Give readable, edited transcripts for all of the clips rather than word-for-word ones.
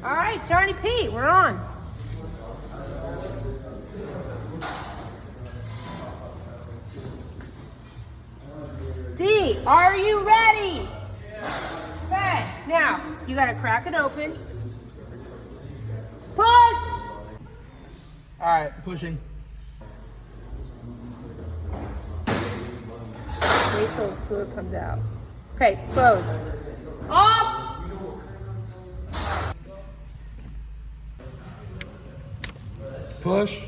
All right, Johnny P, we're on. D, are you ready? Okay, now you gotta crack it open. Push! All right, pushing. Wait till fluid comes out. Okay, close. Off! Push.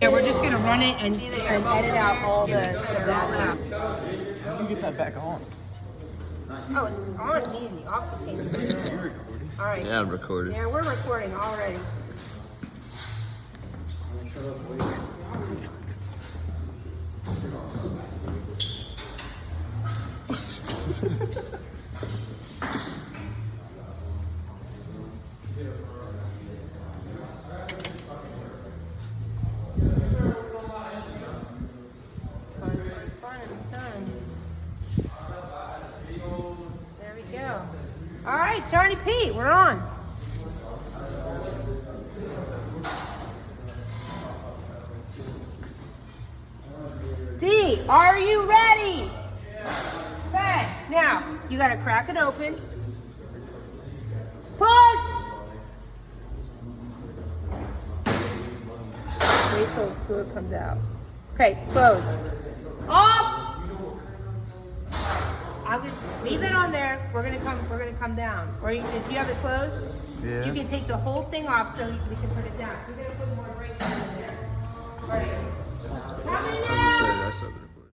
Yeah, we're just gonna run it and edit out all the bad stuff. How do you get that back on? Oh, it's on, it's easy. Off's a pain in the butt. All right. Yeah, I'm recording. Yeah, we're recording already. Fun in the sun. There we go. All right, Johnny P, we're on. D, are you ready? Okay, now you gotta crack it open. Push! Wait till fluid comes out. Okay, close. Off! I would leave it on there. We're gonna come down. Or do you have it closed? Yeah. You can take the whole thing off so we can put it down. We're gonna put more brakes in there. All right. How many now? Say that's something.